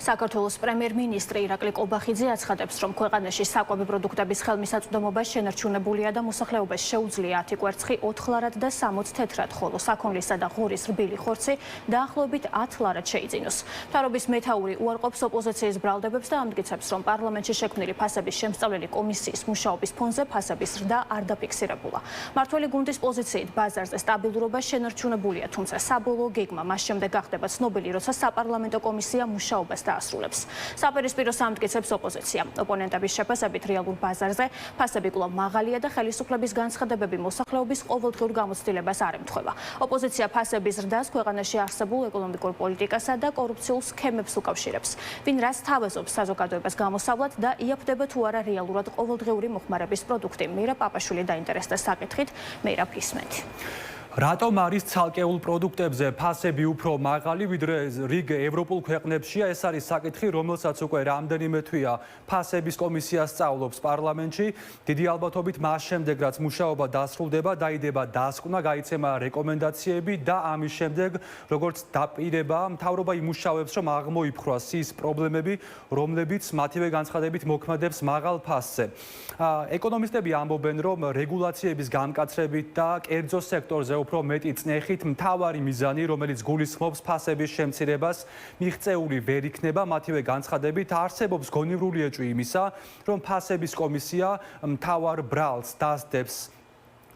საქართველოს პრემიერ-მინისტრი ირაკლი კობახიძე აცხადებს, რომ ქვეყანაში საკვები პროდუქტების ხელმისაწვდომობა შენარჩუნებულია და მოსახლეობას შეუძლია 10 კვერცხი 4 ლარად და 60 თეთრად, ხოლო საქონლისა და ღორის რბილი ხორცი დაახლოებით 10 ლარად შეიძინოს. მთავრობის მეთაური უარყოფს ოპოზიციის ბრალდებებს და ამტკიცებს, რომ პარლამენტში შექმნილი ფასების შემსწავლელი კომისიის მუშაობის ფონზე ფასების ზრდა არ დაფიქსირებულა. მმართველი გუნდის პოზიციით ბაზარზე სტაბილურობა შენარჩუნებულია, თუმცა საბოლოო გეგმა მას შემდეგ გახდება ცნობილი, როცა საპარლამენტო კომისია მუშაობას დაასრულებს. საპირისპიროს ამტკიცებს ოპოზიცია. ოპონენტების შეფასებით რეალურ ბაზარზე ფასები კვლავ მაღალია და ხელისუფლების განცხადებები მოსახლეობის ყოველდღიურ გამოცდილებას არ ემთხვევა. ოპოზიცია ფასების ზრდას ქვეყანაში არსებულ ეკონომიკურ პოლიტიკასა და კორუფციულ სქემებს უკავშირებს. ვინ რას თავაზობს საზოგადოებას გამოსავლად და იაფდება თუ არა რეალურად ყოველდღიური მოხმარების პროდუქტი. მირა პაპაშვილი დაინტერესდა საკითხით, მერა ფისმეთი. რატომ არის ცალკეულ პროდუქტებზე ფასები უფრო მაღალი, ვიდრე რიგ ევროპულ ქვეყნებშია? ეს არის საკითხი, რომელსაც უკვე რამდენიმე თვეა ფასების კომისია სწავლობს პარლამენტში. დიდი ალბათობით მას შემდეგ, რაც მუშაობა დასრულდება, დაიდება დასკვნა, გაიცემა რეკომენდაციები და ამის შემდეგ, როგორც დაპირება, მთავრობა იმუშავებს, რომ აღმოიფხვრას ის პრობლემები, რომლებიც მათივე განცხადებით მოქმედებს მაღალ ფასზე. ეკონომისტები ამბობენ, რომ რეგულაციების გამკაცრებით და კერძო სექტორზე უფრო მეტი წნეხით მთავარი მიზანი, რომელიც გულისხმობს ფასების შემცირებას, მიღწეული ვერ იქნება. მათივე განცხადებით არსებობს გონივრული ეჭვი იმისა, რომ ფასების კომისია მთავარ ბრალს დასდებს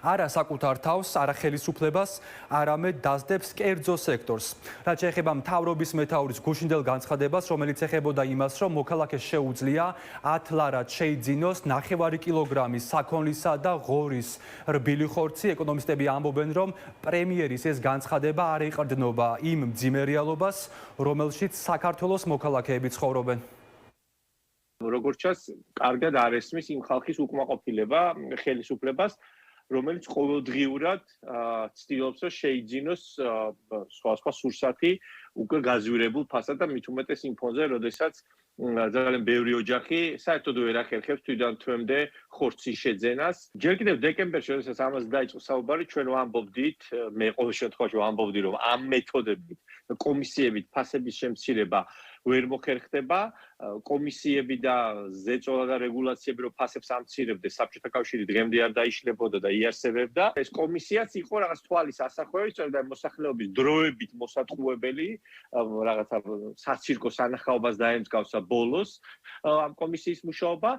არა საკუთარ თავს, არა ხელისუფლებას, არამედ დასდებს კერძო სექტორს. რაც შეეხება მთავრობის მეთაურის გუშინდელ განცხადებას, რომელიც ეხებოდა იმას, რომ მოქალაქეს შეუძლია 10 ლარად შეიძინოს 9 კილოგრამი საქონლისა და ღორის რბილი ხორცი, ეკონომისტები ამბობენ, რომ პრემიერის ეს განცხადება არ ეყრდნობა იმ მძიმე რეალობას, რომელშიც საქართველოს მოქალაქეები ცხოვრობენ. როგორც ჩანს, კარგად არ ესმის იმ ხალხის უკმაყოფილება ხელისუფლებას, რომელიც ყოველდღიურად ცდილობს, რომ შეიძინოს სხვა სურსათი უკვე გაზვირებულ ფასად და მით უმეტეს იმ ფონზე, როდესაც ძალიან ბევრი ოჯახი საერთოდ ვერ ახერხებს თვიდან თვემდე ხორცის შეძენას. ჯერ კიდევ დეკემბერში, როდესაც ამაზე დაიწყო საუბარი, ჩვენ ვამბობდით, მე ყოველ შემთხვევაში ვამბობდი, რომ ამ მეთოდებით, კომისიებით ფასების შემცირება ვერ მოხერხდება. კომისიები და ზეწოლა და რეგულაციები, რომ ფასებს ამცირებდა, საბჭოთა კავშირი დღემდე არ დაიშლებოდა და იარსებებდა. ეს კომისიაც იყო რაღაც თვალის ასახვევი, სწორედ მოსახლეობის დროებით მოსატყუებელი, რაღაცა საცირკო სანახაობას დაემსგავსა ბოლოს ამ კომისიის მუშაობა.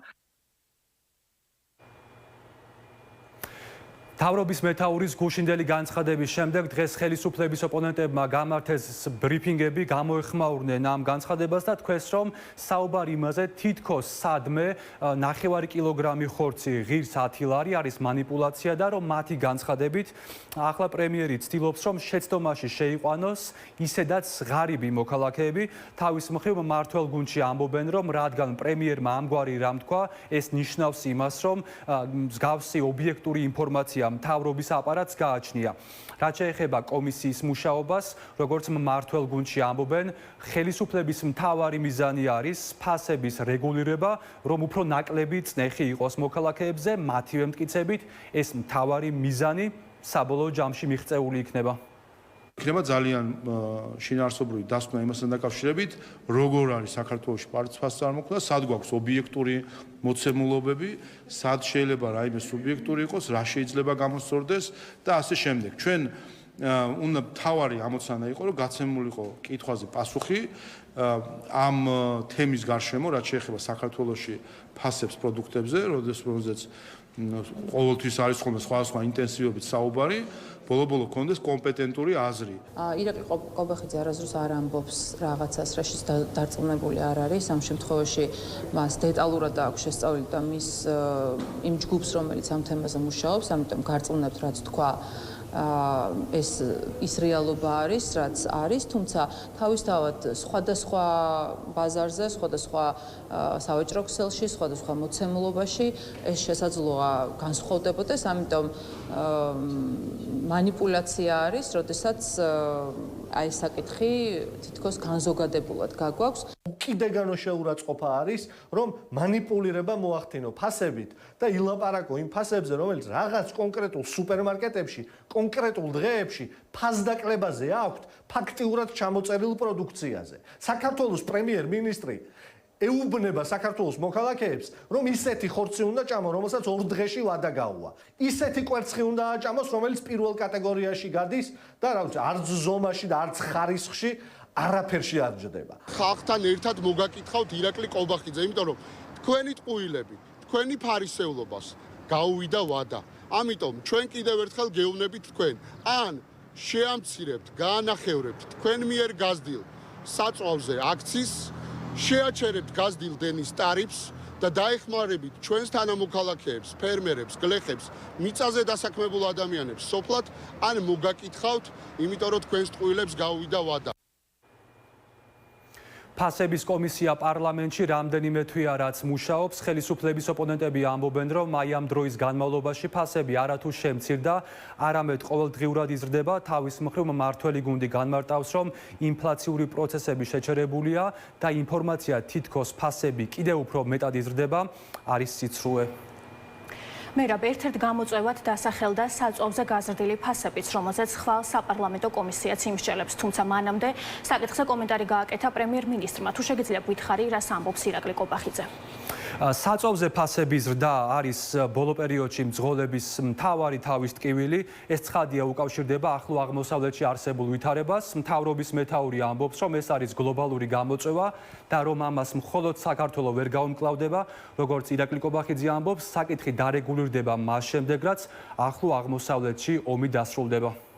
მთავრობის მეთაურის გუშინდელი განცხადების შემდეგ დღეს ხელისუფლების ოპონენტებმა გამართეს ბრიფინგები, გამოეხმაურნენ ამ განცხადებას და თქვეს, რომ საუბარი იმაზე თითქოს სადმე 9 კილოგრამი ხორცი ღირს 10 ლარი არის манипуляცია და რომ მათი განცხადებით ახლა პრემიერი ცდილობს, რომ შეცდომაში შეიყვანოს ისედაც ღარიბი მოქალაქეები. თავის მხრივ მმართველ გუნდში ამბობენ, რომ რადგან პრემიერმა ამგვარი რამ თქვა, ეს ნიშნავს იმას, რომ მსგავსი ობიექტური ინფორმაცია მთავრობის აპარატს გააჩნია. რაც შეეხება კომისიის მუშაობას, როგორც მმართველ გუნდში ამბობენ, ხელისუფლების მთავარი მიზანი არის ფასების რეგულირება, რომ უფრო ნაკლები წნეხი იყოს მოქალაქეებზე, მათივე მტკიცებით, ეს მთავარი მიზანი საბოლოო ჯამში მიღწეული იქნება. იქნება ძალიან შინაარსობრივი დასკვნა იმასთან დაკავშირებით, როგორ არის საქართველოში ფასის წარმოქმნა, სად გვაქვს ობიექტური მოცემულობები, სად შეიძლება რაიმე სუბიექტური იყოს, რა შეიძლება გამოსწორდეს და ასე შემდეგ. ჩვენ უნდა თავარი ამოცანა იყო, რომ გაცემულიყო კითხვაზე პასუხი ამ თემის გარშემო, რაც შეეხება საქართველოში ფასებს პროდუქტებზე, როდესაც ყოველთვის არის ხოლმე სხვადასხვა ინტენსივობით საუბარი, ბოლო-ბოლო კონდეს კომპეტენტური აზრი. ირაკლი კობახიძე არასდროს არ ამბობს რაღაცას, რაშიც დარწმუნებული არ არის. ამ შემთხვევაში მას დეტალურად აქვს შესწავლილი და მის იმ ჯგუფს, რომელიც ამ თემაზე მუშაობს, ამიტომ გარწმუნებთ, რაც თქვა, ეს ის რეალობა არის, რაც არის, თუმცა თავისთავად სხვადასხვა ბაზარზე, სხვადასხვა სავაჭრო ქსელში, სხვადასხვა მოცემულობაში ეს შესაძლოა განსხვავდებოდეს, ამიტომ манипуляცია არის, როდესაც აი ეს საკითხი თითქოს განზოგადებულად გაგვაქვს. კიდეგანო შეურაცხყოფა არის, რომ манипулირება მოახდინო ფასებით და ილაპარაკო იმ ფასებზე, რომელიც რაღაც კონკრეტულ სუპერმარკეტებში, კონკრეტულ დღეებში ფასდაკლებაზე აქვთ ფაქტიურად ჩამოწერილ პროდუქციაზე. საქართველოს პრემიერ-მინისტრი ეუბნება საქართველოს მოქალაქეებს, რომ ისეთი ხორცი უნდა ჭამო, რომელსაც 2 დღეში ვადა გაუვა. ისეთი კვერცხი უნდა აჭამოს, რომელიც პირველ კატეგორიაში გადის და რა ვიცი, არც ზომაში და არც ხარისხში არაფერში არ ჯდება. ხალხთან ერთად მოგაკითხავთ ირაკლი ყობახიძე, იმიტომ რომ თქვენი ტყუილები, თქვენი ფარისეულობას გაუვიდა ვადა. ამიტომ ჩვენ კიდევ ერთხელ გეუბნებით თქვენ, ან შეამცირებთ, გაანახევრებთ თქვენ მიერ გაზრდილ საწვავზე აქციის, შეაჩერებთ გაზრდილ დენის ტარიფს და დაეხმარებით ჩვენს თანამოქალაქეებს, ფერმერებს, გლეხებს, მიწაზე დასაქმებულ ადამიანებს სოფლად, ან მოგაკითხავთ, იმიტომ რომ თქვენს ტყუილებს გაუვიდა ვადა. ფასების კომისია პარლამენტში რამდენიმე თვეა რაც მუშაობს, ხელისუფლების ოპონენტები ამბობენ, რომ აი ამ დროის განმავლობაში ფასები არათუ შემცირდა, არამედ ყოველდღიურად იზრდება. თავის მხრივ მმართველი გუნდი განმარტავს, რომ ინფლაციური პროცესები შეჩერებულია და ინფორმაცია თითქოს ფასები კიდევ უფრო მეტად იზრდება, არის სიცრუე. მერაბ ერთ-ერთ გამოწვევად დასახელდა საწვავზე გაზრდილი ფასებიც, რომელზეც ხვალ საპარლამენტო კომისიაც იმსჯელებს, თუმცა მანამდე საკითხზე კომენტარი გააკეთა პრემიერ-მინისტრმა. თუ შეგიძლიათ გითხარი, რას ამბობს ირაკლი ყობახიძე? საწვავზე ფასების ზრდა არის ბოლო პერიოდში მძღოლების მთავარი თავის ტკივილი. ეს ცხადია უკავშირდება ახლო აღმოსავლეთში არსებულ ვითარებას. მთავრობის მეთაური ამბობს, რომ ეს არის გლობალური გამოწვევა და რომ ამას მხოლოდ საქართველოს ვერ გაუმკლავდება. როგორც ირაკლი ყობახიძე ამბობს, საკითხი დარეგულირდება მას შემდეგ, რაც ახლო აღმოსავლეთში ომი დასრულდება.